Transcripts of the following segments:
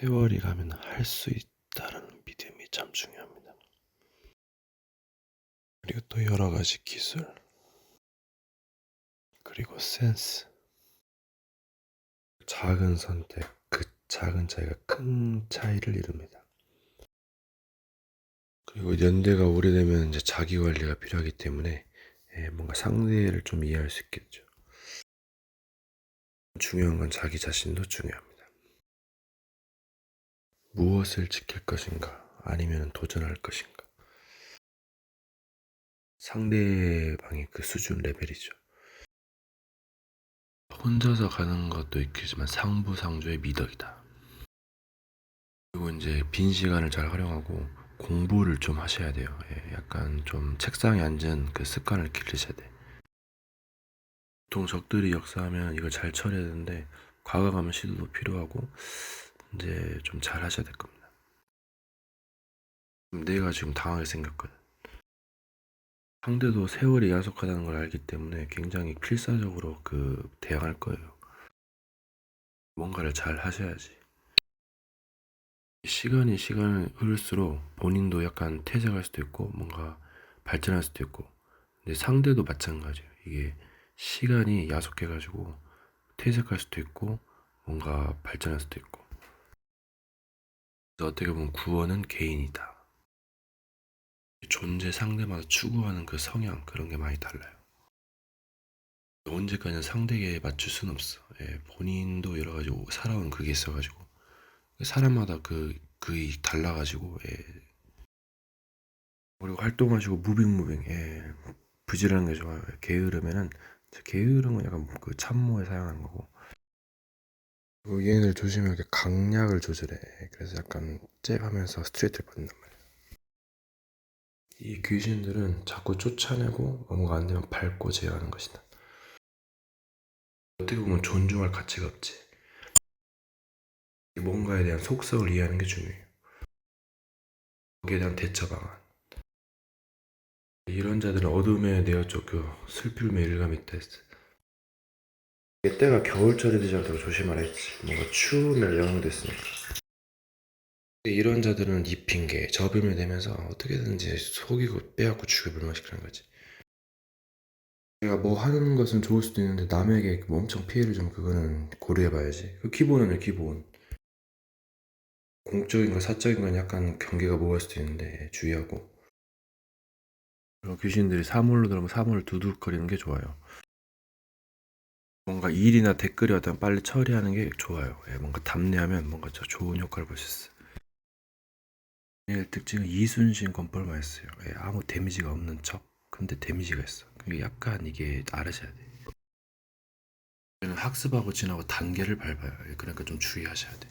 세월이 가면 할 수 있다는 믿음이 참 중요합니다. 그리고 또 여러 가지 기술, 그리고 센스. 작은 선택, 그 작은 차이가 큰 차이를 이룹니다. 그리고 연대가 오래되면 이제 자기 관리가 필요하기 때문에 뭔가 상대를 좀 이해할 수 있겠죠. 중요한 건 자기 자신도 중요합니다. 무엇을 지킬 것인가, 아니면 도전할 것인가. 상대방의 그 수준 레벨이죠. 혼자서 가는 것도 있겠지만 상부상조의 미덕이다. 그리고 이제 빈 시간을 잘 활용하고 공부를 좀 하셔야 돼요. 약간 좀 책상에 앉은 그 습관을 기르셔야 돼. 보통 적들이 역사하면 이걸 잘 처리해야 되는데 과감한 시도도 필요하고 이제 좀 잘 하셔야 될 겁니다. 내가 지금 당하게 생겼거든. 상대도 세월이 야속하다는 걸 알기 때문에 굉장히 필사적으로 대응할 거예요. 뭔가를 잘 하셔야지. 시간이 흐를수록 본인도 약간 퇴색할 수도 있고 뭔가 발전할 수도 있고, 근데 상대도 마찬가지예요. 이게 시간이 야속해가지고 퇴색할 수도 있고 뭔가 발전할 수도 있고. 그래서 어떻게 보면 구원은 개인이다. 존재 상대마다 추구하는 그 성향, 그런 게 많이 달라요. 언제까지나 상대에게 맞출 수는 없어. 본인도 여러 가지 살아온 그게 있어가지고 사람마다 그이 달라가지고. 그리고 활동하시고 무빙. 부지런한 게 좋아요. 게으르면은, 게으름은 약간 그 참모에 사용하는 거고. 그리고 얘네들 조심하게 강약을 조절해. 그래서 약간 잽하면서 스트레이트를 받는단 말이야. 이 귀신들은 자꾸 쫓아내고 뭔가 안 되면 밟고 제어하는 것이다. 어떻게 보면 존중할 가치가 없지. 뭔가에 대한 속성을 이해하는 게 중요해요. 거기에 대한 대처 방안. 이런 자들은 어둠에 내어 쫓겨 슬픔에 일감이 있다 했어. 때가 겨울철이 되지 않도록 조심하라 했지. 뭔가 추움에 영향됐으니까. 이런 자들은 이 핑계, 저금이 되면서 어떻게든지 속이고 빼앗고 죽여볼 맛이 그런 거지. 내가 뭐 하는 것은 좋을 수도 있는데 남에게 뭐 엄청 피해를 좀, 그거는 고려해봐야지. 그 기본은 기본. 공적인 거 사적인 건 약간 경계가 모호할 수도 있는데 주의하고. 그리고 귀신들이 사물로 들어오면 사물을 두둑거리는 게 좋아요. 뭔가 일이나 댓글이 왔다면 빨리 처리하는 게 좋아요. 뭔가 답례하면 뭔가 저 좋은 효과를 볼 수 있어요. 특징은 이순신 권법을 했어요. 아무 데미지가 없는 척. 근데 데미지가 있어. 그게 약간 이게 알으셔야 돼. 학습하고 지나고 단계를 밟아요. 그러니까 좀 주의하셔야 돼.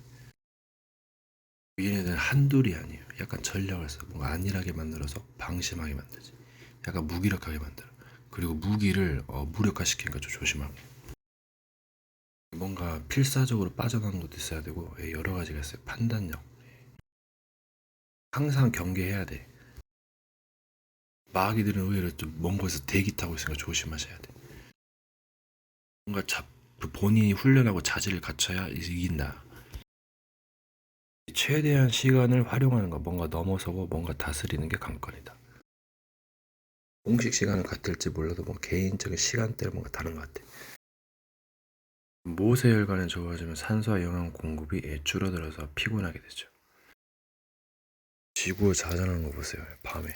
얘네는 한둘이 아니에요. 약간 전략을 써. 뭔가 안일하게 만들어서 방심하게 만들지. 약간 무기력하게 만들어. 그리고 무기를 무력화시키니까 좀 조심하고. 뭔가 필사적으로 빠져나가는 것도 있어야 되고, 여러 가지가 있어요. 판단력. 항상 경계해야 돼. 마귀들은 의외로 좀 먼 곳에서 대기 타고 있으니까 조심하셔야 돼. 뭔가 본인이 훈련하고 자질을 갖춰야 이긴다. 최대한 시간을 활용하는 거, 뭔가 넘어서고 뭔가 다스리는 게 관건이다. 공식 시간을 같을지 몰라도 뭐 개인적인 시간대를 뭔가 다른 것 같아. 모세혈관이 좋아지면 산소와 영양 공급이 줄어들어서 피곤하게 되죠. 지구 자전하는 거 보세요. 밤에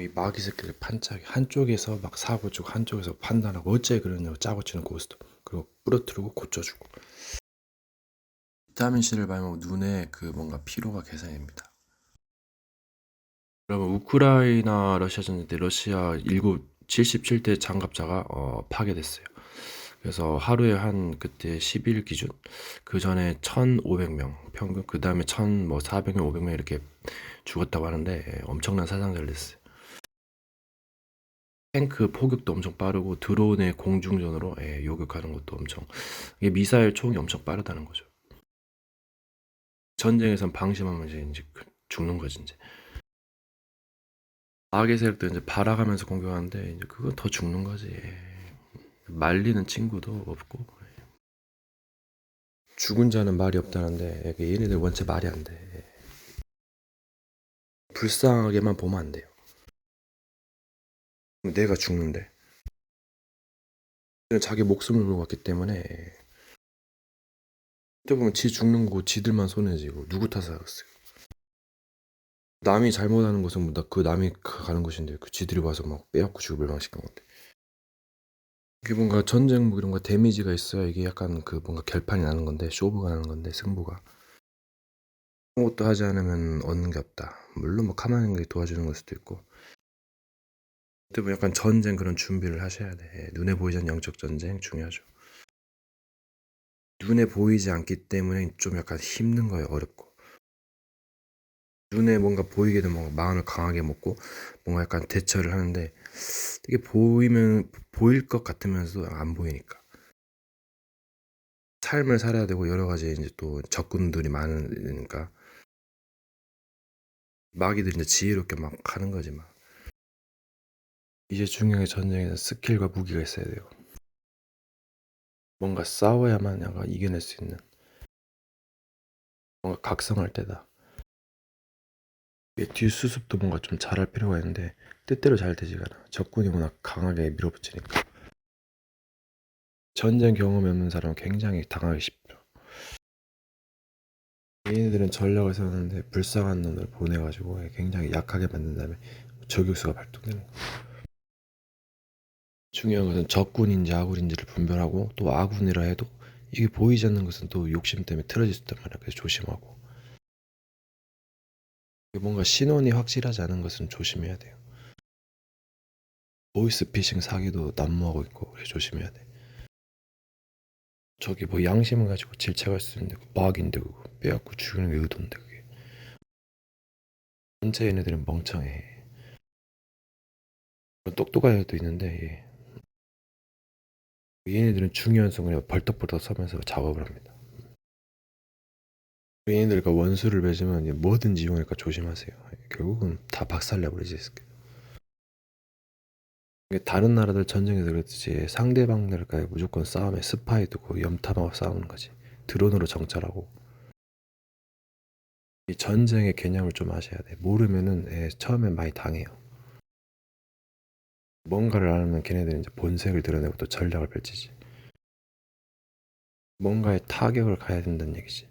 이 마귀 새끼들 판짜기, 한쪽에서 막 사고 치고 한쪽에서 판단하고 어째 그러냐고 짜고 치는 고스톱, 그리고 부러뜨리고 고쳐주고. 비타민C를 발면 눈에 뭔가 피로가 개선됩니다. 여러분, 우크라이나 러시아 전쟁 때 러시아 77대 장갑차가 파괴됐어요. 그래서 하루에 그때 10일 기준, 그 전에 1,500명 평균, 그 다음에 400명, 500명 이렇게 죽었다고 하는데 엄청난 사상자를 냈어요. 탱크 포격도 엄청 빠르고 드론의 공중전으로 요격하는 것도 이게 미사일 총이 엄청 빠르다는 거죠. 전쟁에선 방심하면 이제 죽는 거지 이제. 마계 세력도 이제 발악하면서 공격하는데 이제 그건 더 죽는 거지. 말리는 친구도 없고. 죽은 자는 말이 없다는데 얘네들 원체 말이 안 돼. 불쌍하게만 보면 안 돼요. 내가 죽는데 자기 목숨을 걸고 왔기 때문에 그때 보면 지 죽는 거고 지들만 손해지고 누구 탓하겠어요. 남이 잘못하는 것은 그 남이 가는 것인데 그 지들이 와서 막 빼앗고 죽고 멸망시킨 건데 이게 뭔가 전쟁 뭐 이런 거 데미지가 있어야 이게 약간 그 뭔가 결판이 나는 건데 쇼부가 나는 건데 승부가 아무것도 하지 않으면 얻는 게 없다. 물론 뭐 가만히 도와주는 걸 수도 있고 그때 뭐 약간 전쟁 그런 준비를 하셔야 돼. 눈에 보이지 않는 영적 전쟁 중요하죠. 눈에 보이지 않기 때문에 좀 약간 힘든 거예요. 어렵고 눈에 뭔가 보이게 되면 뭔가 마음을 강하게 먹고 뭔가 약간 대처를 하는데 이게 보이면 보일 것 같으면서도 안 보이니까 삶을 살아야 되고 여러 가지 이제 또 적군들이 많으니까 마귀들이 이제 지혜롭게 막 하는 거지 막. 이제 중요한 게 전쟁에는 스킬과 무기가 있어야 돼요. 뭔가 싸워야만 약간 이겨낼 수 있는 뭔가 각성할 때다. 뒷수습도 뭔가 좀 잘할 필요가 있는데 뜻대로 잘 되지가 않아. 적군이 워낙 강하게 밀어붙이니까. 전쟁 경험이 없는 사람은 굉장히 당하기 쉽죠. 얘네들은 전략을 세우는데 불쌍한 놈을 보내가지고 굉장히 약하게 만든 다음에 저격수가 발동되는 거예요. 중요한 것은 적군인지 아군인지를 분별하고 또 아군이라 해도 이게 보이지 않는 것은 또 욕심 때문에 틀어질 수 있단 말이야. 그래서 조심하고 뭔가 신원이 확실하지 않은 것은 조심해야 돼요. 보이스피싱 사기도 난무하고 있고 그래서 조심해야 돼. 저기 뭐 양심을 가지고 질책할 수 있는데 막인데 그거 빼앗고 죽이는 게 의도인데 그게 전체 얘네들은 멍청해. 똑똑한 애도 있는데 얘네들은 중요한 순간에 벌떡벌떡 서면서 작업을 합니다. 얘네들과 원수를 맺으면 뭐든지 이용하니까 조심하세요. 결국은 다 박살내버리지. 다른 나라들 전쟁에서 그랬듯이 상대방들과의 무조건 싸움에 스파이 두고 염탐하고 싸우는 거지. 드론으로 정찰하고. 이 전쟁의 개념을 좀 아셔야 돼. 모르면은 처음엔 많이 당해요. 뭔가를 알면 걔네들은 이제 본색을 드러내고 또 전략을 펼치지. 뭔가에 타격을 가야 된다는 얘기지.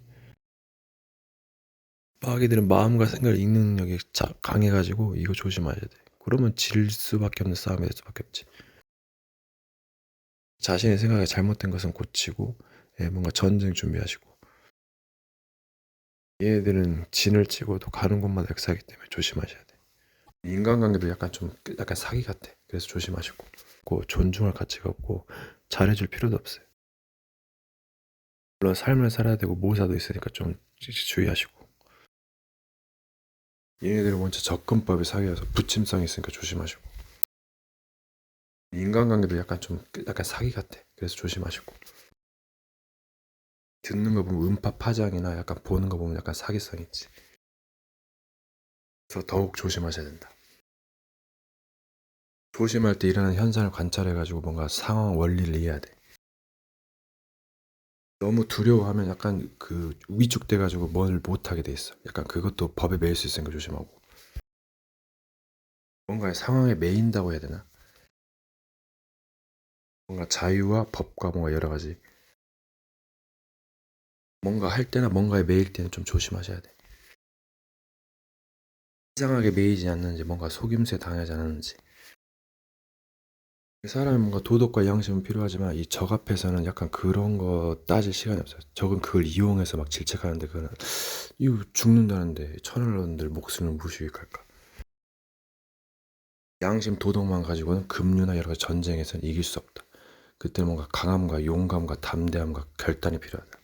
마귀들은 마음과 생각을 읽는 능력이 강해가지고 이거 조심하셔야 돼. 그러면 질 수밖에 없는 싸움이 될 수밖에 없지. 자신의 생각이 잘못된 것은 고치고 뭔가 전쟁 준비하시고 얘네들은 진을 치고도 가는 곳마다 역사하기 때문에 조심하셔야 돼. 인간관계도 약간 좀 약간 사기 같아. 그래서 조심하시고 존중할 가치가 없고 잘해줄 필요도 없어요. 물론 삶을 살아야 되고 모사도 있으니까 좀 주의하시고 얘네들은 원체 접근법이 사기여서 부침성이 있으니까 조심하시고 인간관계도 약간 좀 약간 사기 같아. 그래서 조심하시고 듣는 거 보면 음파 파장이나 약간 보는 거 보면 약간 사기성 있지. 그래서 더욱 조심하셔야 된다. 조심할 때 일어나는 현상을 관찰해가지고 뭔가 상황 원리를 이해해야 돼. 너무 두려워하면 약간 그 위축돼가지고 뭘 못하게 돼 있어. 약간 그것도 법에 매일 수 있으니까 조심하고. 뭔가 상황에 매인다고 해야 되나? 뭔가 자유와 법과 뭔가 여러 가지. 뭔가 할 때나 뭔가에 매일 때는 좀 조심하셔야 돼. 이상하게 매이지 않는지, 뭔가 속임수에 당하지 않았는지. 사람이 뭔가 도덕과 양심은 필요하지만 이 적 앞에서는 약간 그런 거 따질 시간이 없어요. 적은 그걸 이용해서 막 질책하는데 그거는 이거 죽는다는데 천을론들 목숨을 무시할까? 양심 도덕만 가지고는 급류나 여러 가지 전쟁에서는 이길 수 없다. 그때는 뭔가 강함과 용감과 담대함과 결단이 필요하다.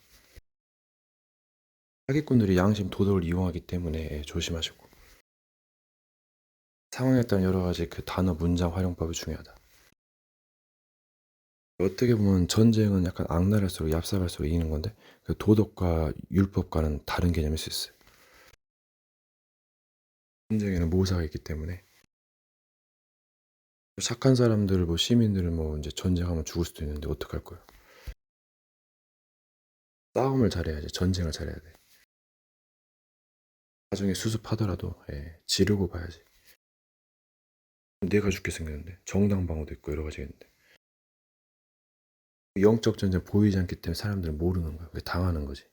사기꾼들이 양심 도덕을 이용하기 때문에 조심하시고 상황에 따른 여러 가지 그 단어 문장 활용법이 중요하다. 어떻게 보면 전쟁은 약간 악랄할수록 얍삽할수록 이기는 건데 그 도덕과 율법과는 다른 개념일 수 있어요. 전쟁에는 모사가 있기 때문에 착한 사람들 뭐 시민들은 뭐 이제 전쟁하면 죽을 수도 있는데 어떡할 거야. 싸움을 잘해야지. 전쟁을 잘해야 돼. 나중에 수습하더라도 지르고 봐야지. 내가 죽게 생겼는데 정당방어도 있고 여러 가지가 있는데 영적 전쟁 보이지 않기 때문에 사람들은 모르는 거야. 당하는 거지.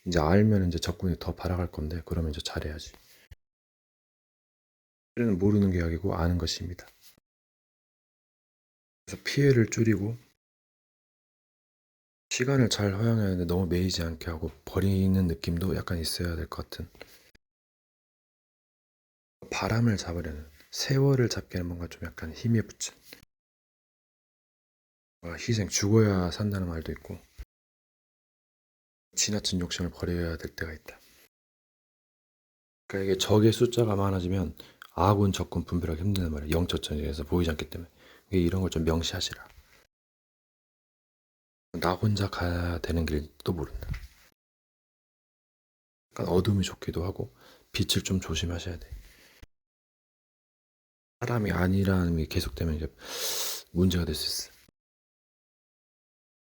이제 알면 이제 적군이 더 발악할 건데 그러면 이제 잘해야지. 피해는 모르는 게 약이고 아는 것입니다. 그래서 피해를 줄이고 시간을 잘 허용해야 하는데 너무 매이지 않게 하고 버리는 느낌도 약간 있어야 될 것 같은. 바람을 잡으려는 세월을 잡기에는 뭔가 좀 약간 힘에 붙인 희생 죽어야 산다는 말도 있고 지나친 욕심을 버려야 될 때가 있다. 그러니까 이게 적의 숫자가 많아지면 아군 적군 분별하기 힘든 말이야. 영적 전쟁에서 보이지 않기 때문에 이런 걸 좀 명시하시라. 나 혼자 가야 되는 길도 모른다. 약간 어둠이 좋기도 하고 빛을 좀 조심하셔야 돼. 사람이 아니라는 게 계속되면 이제 문제가 될 수 있어.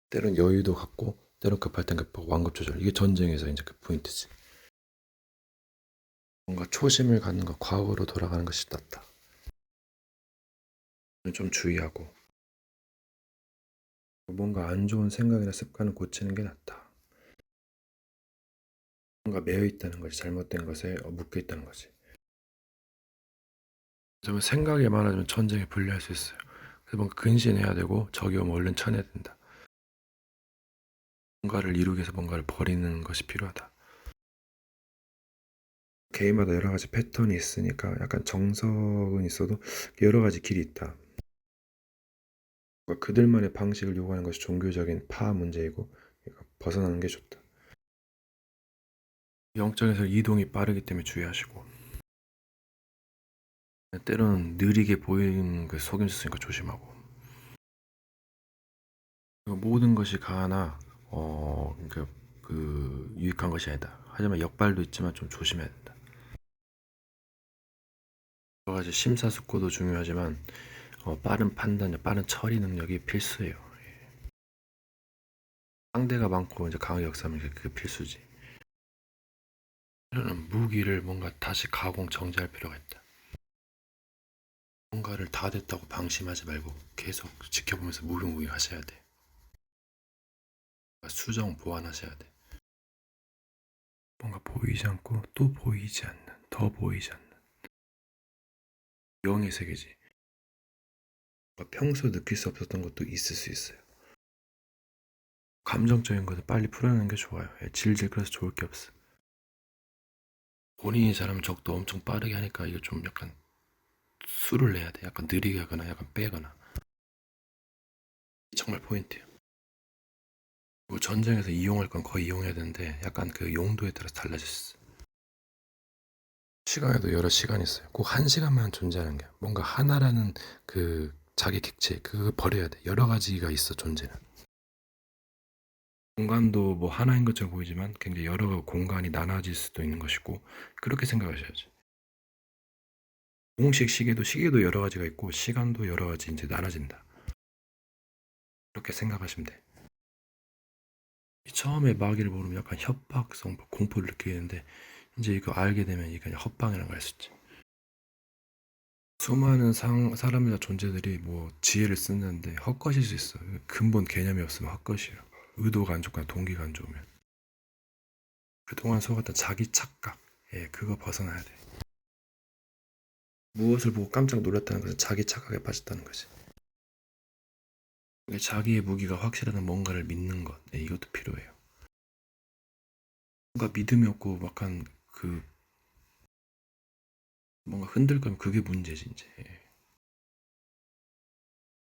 때론 여유도 갖고 때론 급할 땐 급하고 완급 조절. 이게 전쟁에서 이제 그 포인트지. 뭔가 초심을 갖는 것, 과거로 돌아가는 것이 낫다. 좀 주의하고 뭔가 안 좋은 생각이나 습관을 고치는 게 낫다. 뭔가 매여 있다는 것이 잘못된 것에 묶여 있다는 거지. 그러면 생각이 많아지면 전쟁에 불리할 수 있어요. 그래서 뭔가 근신해야 되고 적이 오면 얼른 쳐내야 된다. 뭔가를 이루기 위해서 뭔가를 버리는 것이 필요하다. 개인마다 여러 가지 패턴이 있으니까 약간 정석은 있어도 여러 가지 길이 있다. 그들만의 방식을 요구하는 것이 종교적인 파악 문제이고 벗어나는 게 좋다. 영적에서 이동이 빠르기 때문에 주의하시고 때로는 느리게 보이는 그 속임수 쓰니까 조심하고 모든 것이 가하나 그러니까 그 유익한 것이 아니다. 하지만 역발도 있지만 좀 조심해야 된다. 여러 가지 심사숙고도 중요하지만 빠른 판단, 빠른 처리 능력이 필수예요. 상대가 많고 이제 강하게 역사하면 그게 필수지. 이런 무기를 뭔가 다시 가공 정지할 필요가 있다. 뭔가를 다 됐다고 방심하지 말고 계속 지켜보면서 무궁무ging 하셔야 돼. 수정 보완하셔야 돼. 뭔가 보이지 않고 또 보이지 않는, 더 보이지 않는 영의 세계지. 평소 느낄 수 없었던 것도 있을 수 있어요. 감정적인 것을 빨리 풀어내는 게 좋아요. 질질 끌어서 좋을 게 없어. 본인이 잘하면 적도 엄청 빠르게 하니까 이거 좀 약간 수를 내야 돼. 약간 느리게 하거나 약간 빼거나. 정말 포인트예요. 그리고 전쟁에서 이용할 건 거의 이용해야 되는데 약간 그 용도에 따라서 달라졌어. 시간에도 여러 시간이 있어요. 꼭 한 시간만 존재하는 게 뭔가 하나라는 그 자기 객체 그거 버려야 돼. 여러 가지가 있어 존재는. 공간도 뭐 하나인 것처럼 보이지만 굉장히 여러 공간이 나눠질 수도 있는 것이고 그렇게 생각하셔야지. 공식 시계도 여러 가지가 있고 시간도 여러 가지 이제 나눠진다. 그렇게 생각하시면 돼. 처음에 마귀를 모르면 약간 협박성, 공포를 느끼는데 이제 이거 알게 되면 이게 그냥 헛방이라는 걸 알 수 있지. 수많은 사람이나 존재들이 뭐 지혜를 쓰는데 헛것일 수 있어. 근본 개념이 없으면 헛것이에요. 의도가 안 좋거나 동기가 안 좋으면. 그동안 속았던 자기 착각, 그거 벗어나야 돼. 무엇을 보고 깜짝 놀랐다는 것은 자기 착각에 빠졌다는 거지. 자기의 무기가 확실하다는 뭔가를 믿는 것, 이것도 필요해요. 뭔가 믿음이 없고 막한 그 뭔가 흔들 거면 그게 문제지 이제.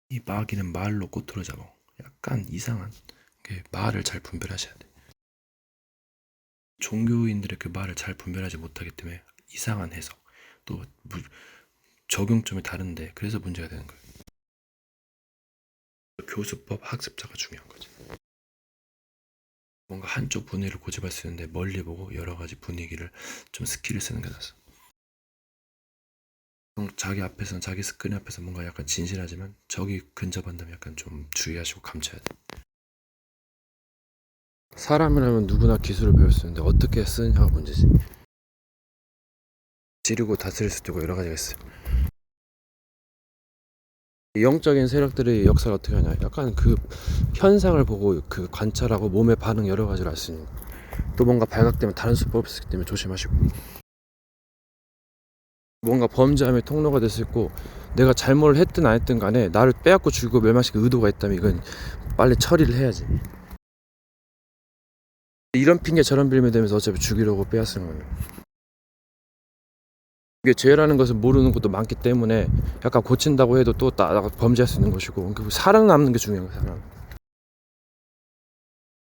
이 마귀는 말로 꼬투리 잡아. 약간 이상한 말을 잘 분별하셔야 돼. 종교인들의 그 말을 잘 분별하지 못하기 때문에 이상한 해석, 또 적용점이 다른데 그래서 문제가 되는 거예요. 교수법 학습자가 중요한 거지. 뭔가 한쪽 분위기를 고집할 수 있는데 멀리 보고 여러 가지 분위기를 좀 스킬을 쓰는 게 낫어. 자기 앞에서는 자기 스크린 앞에서 뭔가 약간 진실하지만 적이 근접한다면 약간 좀 주의하시고 감춰야 돼. 사람이라면 누구나 기술을 배울 수 있는데 어떻게 쓰느냐가 문제지. 지르고 다스릴 수도 있고 여러 가지가 있어요. 영적인 세력들의 역사를 어떻게 하냐, 약간 그 현상을 보고 그 관찰하고 몸의 반응 여러 가지를 알 수 있는 거. 또 뭔가 발각되면 다른 수법이 있기 때문에 조심하시고, 뭔가 범죄함의 통로가 될 수 있고, 내가 잘못을 했든 안 했든 간에 나를 빼앗고 죽이고 멸망시킬 의도가 있다면 이건 빨리 처리를 해야지. 이런 핑계 저런 빌미 되면서 어차피 죽이려고 빼앗는 거예요. 이게 죄라는 것은 모르는 것도 많기 때문에 약간 고친다고 해도 또 범죄할 수 있는 것이고, 살아남는 게 중요한 거야. 사람.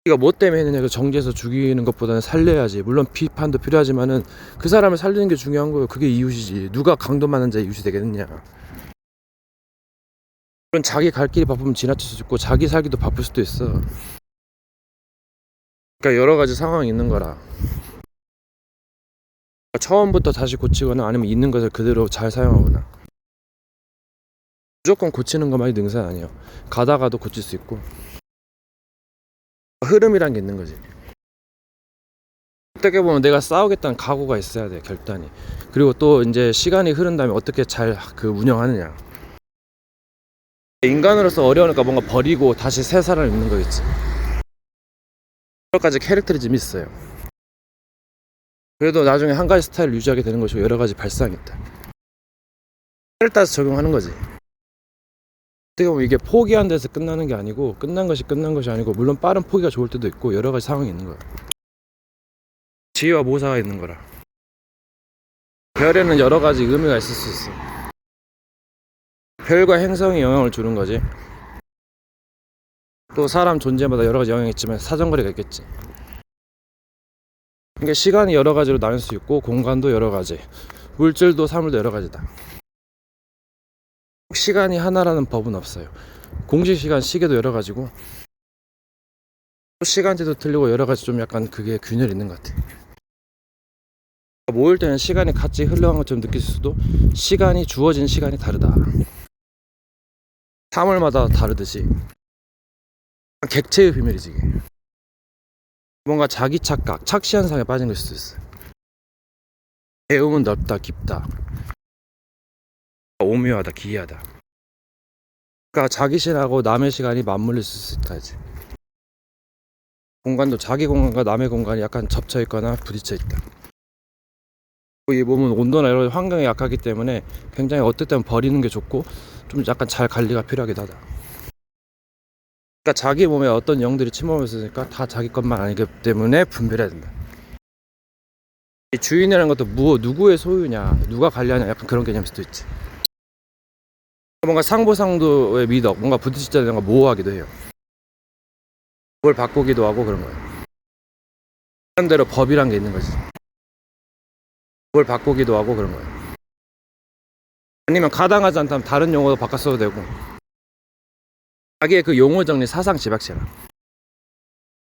우리가 뭐 때문에 했느냐, 그 정죄해서 죽이는 것보다는 살려야지. 물론 비판도 필요하지만은 그 사람을 살리는 게 중요한 거예요. 그게 이웃이지. 누가 강도 많은 자의 이웃이 되겠느냐. 물론 자기 갈 길이 바쁘면 지나칠 수도 있고 자기 살기도 바쁠 수도 있어. 그러니까 여러 가지 상황이 있는 거라. 처음부터 다시 고치거나 아니면 있는 것을 그대로 잘 사용하거나. 무조건 고치는 것만이 능사는 아니에요. 가다가도 고칠 수 있고, 흐름이란 게 있는 거지. 어떻게 보면 내가 싸우겠다는 각오가 있어야 돼, 결단이. 그리고 또 이제 시간이 흐른 다음에 어떻게 잘 그 운영하느냐. 인간으로서 어려우니까 뭔가 버리고 다시 새 사람을 입는 거겠지. 여러 가지 캐릭터리즘이 있어요. 그래도 나중에 한 가지 스타일을 유지하게 되는 것이고 여러 가지 발상이 있다. 때를 따라서 적용하는 거지. 어떻게 보면 이게 포기한 데서 끝나는 게 아니고, 끝난 것이 아니고, 물론 빠른 포기가 좋을 때도 있고 여러 가지 상황이 있는 거야. 지혜와 모사가 있는 거라. 별에는 여러 가지 의미가 있을 수 있어. 별과 행성이 영향을 주는 거지. 또 사람 존재마다 여러 가지 영향이 있지만 사정거리가 있겠지. 그러니까 시간이 여러 가지로 나눌 수 있고, 공간도 여러 가지, 물질도 사물도 여러 가지다. 시간이 하나라는 법은 없어요. 공식 시간, 시계도 여러 가지고, 시간대도 틀리고 여러 가지 좀 약간 그게 균열이 있는 것 같아. 모일 때는 시간이 같이 흘러간 것처럼 느낄 수도, 시간이 주어진 시간이 다르다. 사물마다 다르듯이 객체의 비밀이지 이게. 뭔가 자기 착각, 착시현상에 빠진 걸 수도 있어. 배움은 넓다, 깊다, 오묘하다, 기이하다. 그러니까 자기 시간하고 남의 시간이 맞물릴 수 있다지. 공간도 자기 공간과 남의 공간이 약간 접쳐 있거나 부딪혀 있다. 이 몸은 온도나 여러 환경에 약하기 때문에 굉장히 어떨 때는 버리는 게 좋고, 좀 약간 잘 관리가 필요하기도 하다. 그러니까 자기 몸에 어떤 영들이 침범을 했으니까 다 자기 것만 아니기 때문에 분별해야 된다. 이 주인이라는 것도 누구의 소유냐, 누가 관리하냐, 약간 그런 개념일 수도 있지. 뭔가 상보상도의 미덕, 뭔가 부딪히자는 걸 모호하기도 해요. 법을 바꾸기도 하고 그런 거예요. 그런 대로 법이란 게 있는 거지. 법을 바꾸기도 하고 그런 거예요. 아니면 가당하지 않다면 다른 용어도 바꿔 써도 되고, 자기의 그 용어 정리, 사상 집약체라.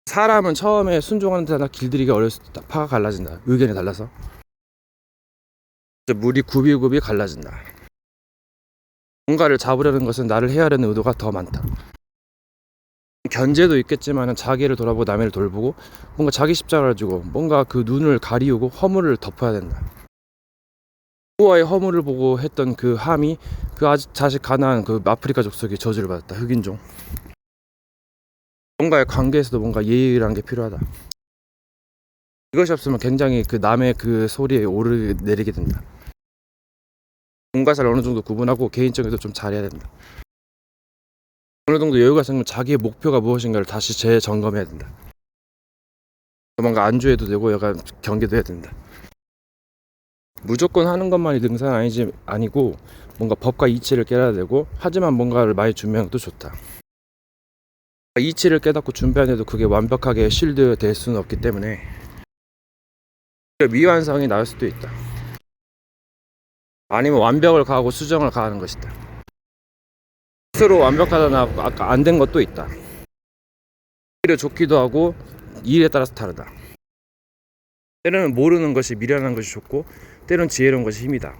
사람은 처음에 순종하는 데다 길들이기 어렸을 때 파가 갈라진다. 의견이 달라서 물이 굽이 갈라진다. 뭔가를 잡으려는 것은 나를 해하려는 의도가 더 많다. 견제도 있겠지만 자기를 돌아보고 남을 돌보고, 뭔가 자기 십자가를 가지고 뭔가 그 눈을 가리우고 허물을 덮어야 된다. 부와의 허물을 보고 했던 그 함이 그 자식 가나안 그 아프리카 족속이 저주를 받았다. 흑인종. 뭔가의 관계에서도 뭔가 예의란 게 필요하다. 이것이 없으면 굉장히 그 남의 그 소리에 오르내리게 된다. 공과사를 어느 정도 구분하고 개인적으로도 좀 잘해야 된다. 어느 정도 여유가 생기면 자기의 목표가 무엇인가를 다시 재점검해야 된다. 뭔가 안주해도 되고 약간 경계도 해야 된다. 무조건 하는 것만이 능사는 아니고 뭔가 법과 이치를 깨달아야 되고, 하지만 뭔가를 많이 준비하는 것도 좋다. 이치를 깨닫고 준비하는데도 그게 완벽하게 실드 될 수는 없기 때문에 미완성이 나올 수도 있다. 아니면 완벽을 가하고 수정을 가하는 것이다. 스스로 완벽하다나 아까 안 된 것도 있다. 오히려 좋기도 하고 일에 따라서 다르다. 때로는 모르는 것이 미련한 것이 좋고, 때로는 지혜로운 것이 힘이다.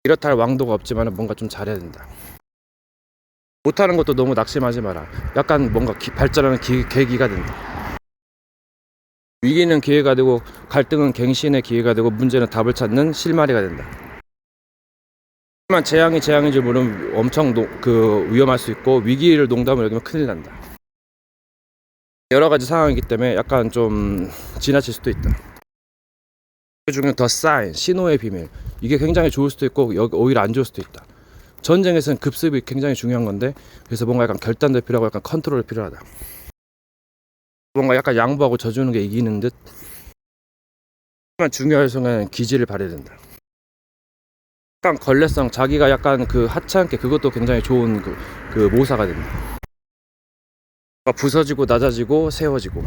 이렇다 할 왕도가 없지만 뭔가 좀 잘해야 된다. 못하는 것도 너무 낙심하지 마라. 약간 뭔가 발전하는 계기가 된다. 위기는 기회가 되고 갈등은 갱신의 기회가 되고 문제는 답을 찾는 실마리가 된다. 하지만 재앙이 재앙인 줄 모르면 엄청 위험할 수 있고 위기를 농담으로 여기면 큰일 난다. 여러 가지 상황이기 때문에 약간 좀 지나칠 수도 있다. 그 중에 더 사인, 신호의 비밀. 이게 굉장히 좋을 수도 있고 오히려 안 좋을 수도 있다. 전쟁에서는 급습이 굉장히 중요한 건데 그래서 뭔가 약간 결단도 필요하고 약간 컨트롤이 필요하다. 뭔가 약간 양보하고 져주는 게 이기는 듯. 하지만 중요한 순간은 기지를 발휘해야 된다. 약간 걸레성, 자기가 약간 그 하찮게 그것도 굉장히 좋은 그 모사가 된다. 부서지고 낮아지고 세워지고.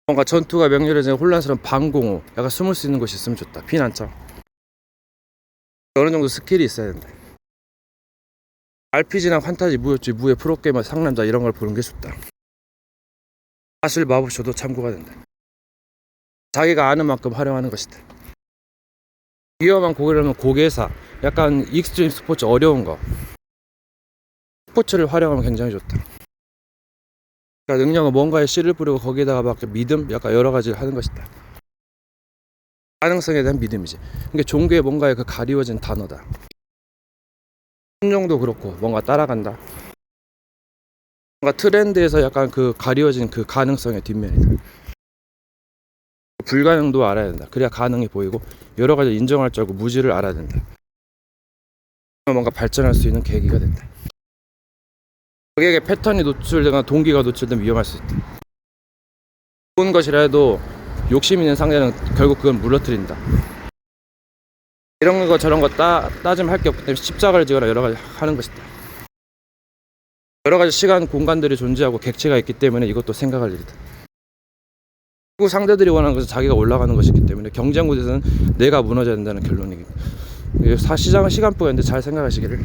뭔가 전투가 명렬해지는 혼란스러운 방공호, 약간 숨을 수 있는 곳이 있으면 좋다. 피난처. 어느 정도 스킬이 있어야 된다. RPG나 판타지, 무협지, 무의 프로게이머, 상남자 이런 걸 보는 게 좋다. 사실 마법쇼도 참고가 된다. 자기가 아는 만큼 활용하는 것이다. 위험한 고개라면 고개사, 약간 익스트림 스포츠 어려운 거. 스포츠를 활용하면 굉장히 좋다. 그러니까 능력은 뭔가에 씨를 뿌리고 거기에다가 막 믿음, 약간 여러 가지를 하는 것이다. 가능성에 대한 믿음이지. 그러니까 종교에 뭔가에 그 가리워진 단어다. 순종도 그렇고 뭔가 따라간다. 뭔가 트렌드에서 약간 그 가리워진 그 가능성의 뒷면이다. 불가능도 알아야 된다. 그래야 가능이 보이고 여러 가지 인정할 줄 알고 무지를 알아야 된다. 뭔가 발전할 수 있는 계기가 된다. 거기에 패턴이 노출되거나 동기가 노출되면 위험할 수 있다. 좋은 것이라 해도 욕심 있는 상대는 결국 그건 무너뜨린다. 이런 거 저런 거 따지면 할 게 없기 때문에 십자가를 지거나 여러 가지 하는 것이다. 여러 가지 시간 공간들이 존재하고 객체가 있기 때문에 이것도 생각할 일이다. 그리고 상대들이 원하는 것은 자기가 올라가는 것이기 때문에 경쟁 구도에서는 내가 무너져야 된다는 결론이기 때문에 시장은 시간표가 있는데 잘 생각하시기를.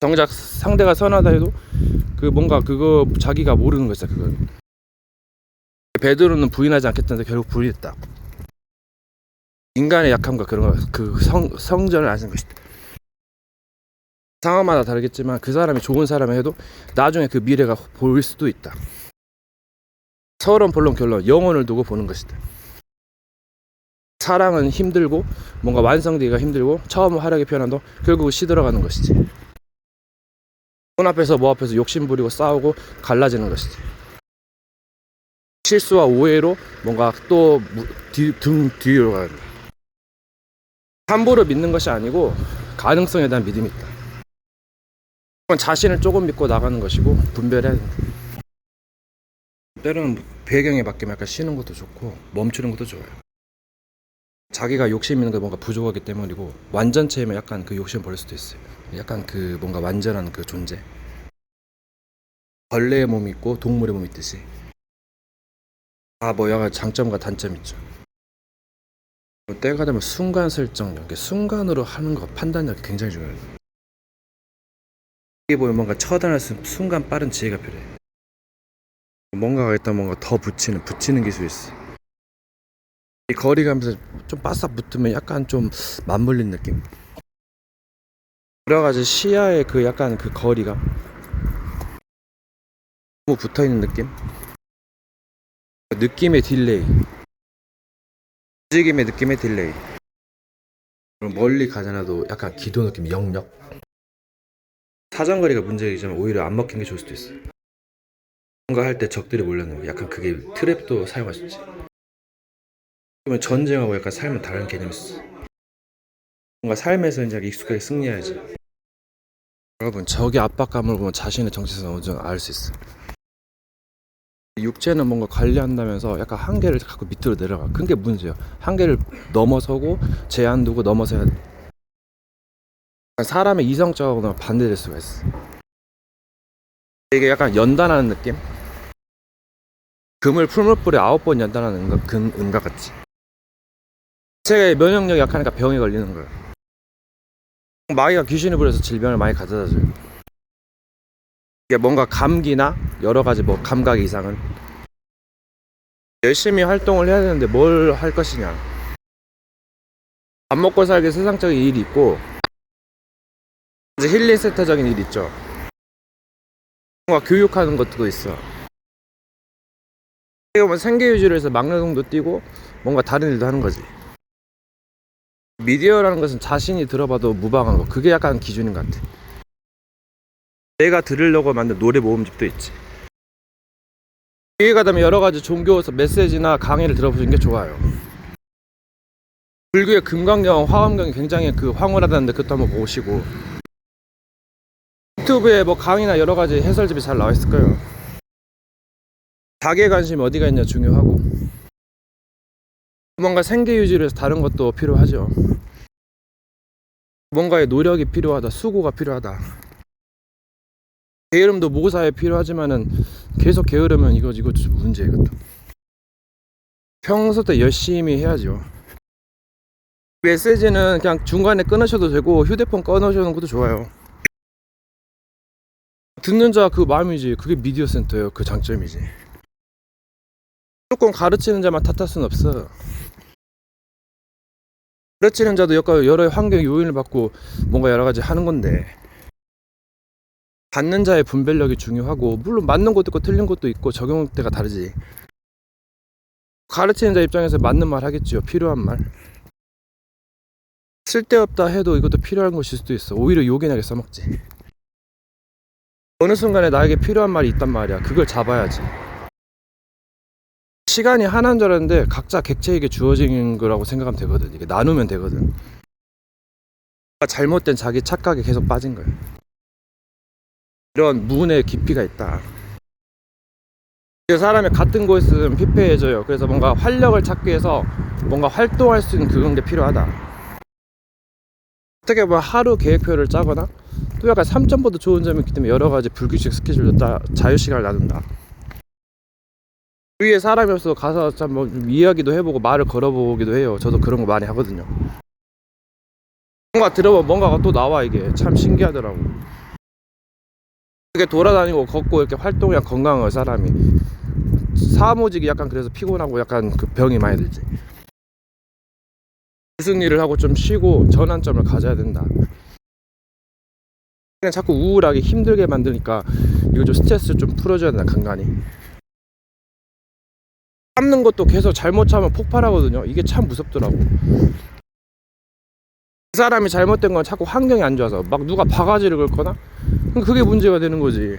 정작 상대가 선하다 해도 그 뭔가 그거 자기가 모르는 것이다. 그걸 베드로는 부인하지 않겠다는데 결국 부인했다. 인간의 약함과 그런 그 성전을 아는 것이다. 상황마다 다르겠지만 그 사람이 좋은 사람이 해도 나중에 그 미래가 보일 수도 있다. 서론 본론 결론 영혼을 두고 보는 것이다. 사랑은 힘들고 뭔가 완성되기가 힘들고 처음 화력이 표현한다. 결국 시들어가는 것이지. 돈 앞에서 뭐 앞에서 욕심 부리고 싸우고 갈라지는 것이지. 실수와 오해로 뭔가 또 등 뒤로 가는 거야. 함부로 믿는 것이 아니고 가능성에 대한 믿음이 있다. 그건 자신을 조금 믿고 나가는 것이고 분별해야 된다. 때로는 배경에 맞게 약간 쉬는 것도 좋고 멈추는 것도 좋아요. 자기가 욕심 있는 게 뭔가 부족하기 때문이고 완전체면 약간 그 욕심 버릴 수도 있어요. 약간 그 뭔가 완전한 그 존재. 벌레의 몸이 있고 동물의 몸이 있듯이 다 뭐 약간 장점과 단점이 있죠. 때가 되면 순간 설정력, 순간으로 하는 거 판단력이 굉장히 중요해요. 이게 보면 뭔가 처단할 수 있는 순간 빠른 지혜가 필요해. 뭔가가 일단 뭔가 더 붙이는 기술이 있어. 이 거리감에서 좀 바싹 붙으면 약간 좀 맞물린 느낌. 여러 가지 시야의 그 약간 그 거리감, 너무 붙어 있는 느낌. 느낌의 딜레이, 움직임의 느낌의 딜레이. 멀리 가잖아도 약간 기도 느낌, 영역. 사정거리가 문제이지만 오히려 안 먹힌 게 좋을 수도 있어. 뭔가 할 때 적들이 몰려오는 거, 약간 그게 트랩도 사용할 수 있지. 그러면 전쟁하고 약간 삶은 다른 개념이 있어. 뭔가 삶에서 이제 익숙하게 승리해야지. 여러분, 적의 압박감을 보면 자신의 정체성을 어느 정도 알 수 있어. 육체는 뭔가 관리한다면서 약간 한계를 자꾸 밑으로 내려가. 큰 게 문제야. 한계를 넘어서고 제한 두고 넘어서야 돼. 사람의 이성적으로는 반대될 수가 있어. 이게 약간 연단하는 느낌? 금을 풀물불에 9번 연단하는 은가 같지. 자체의 면역력이 약하니까 병에 걸리는 거야. 마귀가 귀신을 부려서 질병을 많이 가져다 줘요. 이게 뭔가 감기나 여러 가지 뭐 감각 이상은 열심히 활동을 해야 되는데 뭘 할 것이냐. 밥 먹고 살기 세상적인 일이 있고 이제 힐링 센터적인 일이 있죠. 뭔가 교육하는 것도 있어. 어떻게 보면 생계 유지를 해서 막노동도 뛰고 뭔가 다른 일도 하는 거지. 미디어라는 것은 자신이 들어봐도 무방한 거, 그게 약간 기준인 것 같아. 내가 들으려고 만든 노래 모음집도 있지. 기회가 되면 여러 가지 종교 메시지나 강의를 들어보시는 게 좋아요. 불교의 금강경, 화엄경이 굉장히 그 황홀하다는데 그것도 한번 보시고, 유튜브에 뭐 강의나 여러 가지 해설집이 잘 나와 있을 거예요. 자기의 관심이 어디가 있냐 중요하고, 뭔가 생계 유지를 해서 다른 것도 필요하죠. 뭔가의 노력이 필요하다, 수고가 필요하다. 게으름도 모사에 필요하지만은 계속 게으르면 이거 문제. 이것도 평소 때 열심히 해야죠. 메시지는 그냥 중간에 끊으셔도 되고 휴대폰 꺼놓으시는 것도 좋아요. 듣는 자 그 마음이지. 그게 미디어 센터예요. 그 장점이지. 무조건 가르치는 자만 탓할 수는 없어. 가르치는 자도 여러 환경 요인을 받고 뭔가 여러 가지 하는 건데, 받는 자의 분별력이 중요하고, 물론 맞는 것도 있고 틀린 것도 있고 적용대가 다르지. 가르치는 자 입장에서 맞는 말 하겠지요. 필요한 말. 쓸데없다 해도 이것도 필요한 것일 수도 있어. 오히려 요긴하게 써먹지. 어느 순간에 나에게 필요한 말이 있단 말이야. 그걸 잡아야지. 시간이 하나인 줄 알았는데 각자 객체에게 주어진 거라고 생각하면 되거든. 이게 나누면 되거든. 잘못된 자기 착각에 계속 빠진 거야. 이런 무운의 깊이가 있다. 사람이 같은 곳에 있으면 피폐해져요. 그래서 뭔가 활력을 찾기 위해서 뭔가 활동할 수 있는 그런 게 필요하다. 어떻게 보면 하루 계획표를 짜거나, 또 약간 3점보다 좋은 점이 있기 때문에 여러 가지 불규칙 스케줄도 자유시간을 나눈다. 위에 사람이 없어서 가서 참 뭐 이야기도 해보고 말을 걸어보기도 해요. 저도 그런 거 많이 하거든요. 뭔가 들어보면 뭔가가 또 나와. 이게 참 신기하더라고. 이렇게 돌아다니고 걷고 이렇게 활동해야 건강한 사람이. 사무직이 약간 그래서 피곤하고 약간 그 병이 많이 들지. 무슨 일을 하고 좀 쉬고 전환점을 가져야 된다. 그냥 자꾸 우울하게 힘들게 만드니까 이거 좀 스트레스 좀 풀어줘야 된다. 간간히 참는 것도 계속 잘못 참으면 폭발하거든요. 이게 참 무섭더라고. 그 사람이 잘못된 건 자꾸 환경이 안 좋아서 막 누가 바가지를 긁거나, 그게 문제가 되는 거지.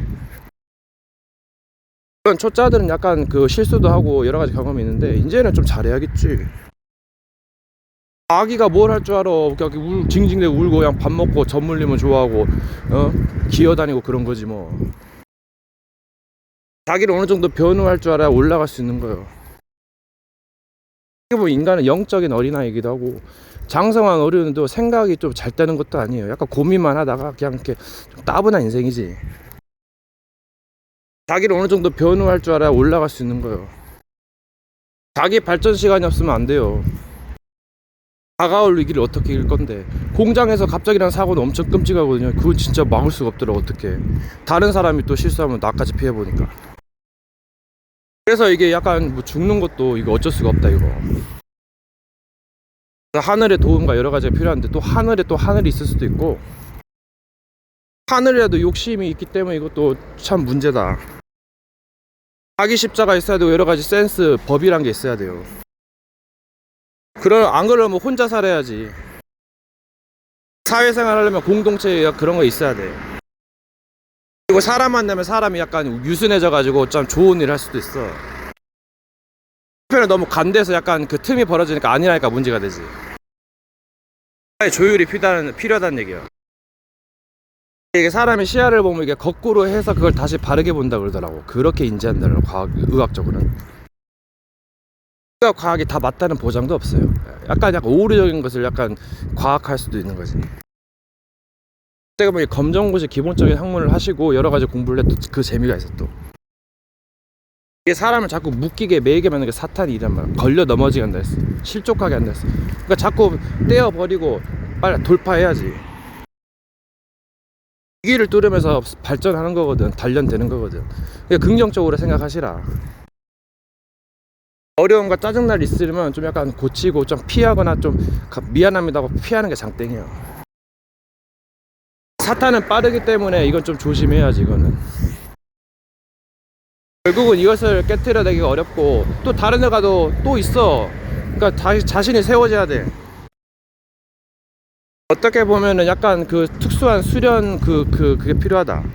이런 초짜들은 약간 그 실수도 하고 여러 가지 경험이 있는데 이제는 좀 잘해야겠지. 아기가 뭘 할 줄 알아. 그냥 징징대고 울고 그냥 밥 먹고 젖 물리면 좋아하고 기어다니고 그런 거지 뭐. 자기를 어느 정도 변호할 줄 알아야 올라갈 수 있는 거예요. 뭐 인간은 영적인 어린아이이기도 하고, 장성한 어른도 생각이 좀 잘 되는 것도 아니에요. 약간 고민만 하다가 그냥 이렇게 좀 따분한 인생이지. 자기를 어느 정도 변호할 줄 알아야 올라갈 수 있는 거예요. 자기 발전 시간이 없으면 안 돼요. 다가올 위기를 어떻게 이길 건데. 공장에서 갑자기 난 사고는 엄청 끔찍하거든요. 그건 진짜 막을 수가 없더라고. 어떻게 다른 사람이 또 실수하면 나까지 피해보니까. 그래서 이게 약간 뭐 죽는 것도 이거 어쩔 수가 없다 이거. 하늘의 도움과 여러 가지가 필요한데, 또 하늘에 또 하늘이 있을 수도 있고, 하늘이라도 욕심이 있기 때문에 이것도 참 문제다. 자기 십자가 있어야 되고 여러 가지 센스, 법이란 게 있어야 돼요. 안 그러면 혼자 살아야지. 사회생활 하려면 공동체 그런 거 있어야 돼. 그리고 사람 만나면 사람이 약간 유순해져 가지고 좀 좋은 일 할 수도 있어. 한편에 너무 간대서 약간 그 틈이 벌어지니까 아니라니까 문제가 되지. 조율이 필요하다는 얘기야. 이게 사람이 시야를 보면 이게 거꾸로 해서 그걸 다시 바르게 본다 그러더라고. 그렇게 인지한다는 의학적으로는. 과학이 다 맞다는 보장도 없어요. 약간 오류적인 것을 약간 과학할 수도 있는 거지. 그때가 뭐 검정고시 기본적인 학문을 하시고 여러 가지 공부를 해도 그 재미가 있어. 또 이게 사람을 자꾸 묶이게 매이게 만드는 게 사탄이 이란 말이야. 걸려 넘어지게 한다 했어. 실족하게 한다 했어. 그러니까 자꾸 떼어버리고 빨리 돌파해야지. 위기를 뚫으면서 발전하는 거거든. 단련되는 거거든. 그러니까 긍정적으로 생각하시라. 어려움과 짜증날 있으면 좀 약간 고치고 좀 피하거나 좀 미안합니다 하고 피하는 게 장땡이야. 사탄은 빠르기 때문에 이건 좀 조심해야지. 이거는 결국은 이것을 깨트려내기가 어렵고 또 다른 데 가도 또 있어. 그러니까 다시 자신이 세워져야 돼. 어떻게 보면은 약간 그 특수한 수련 그게 필요하다.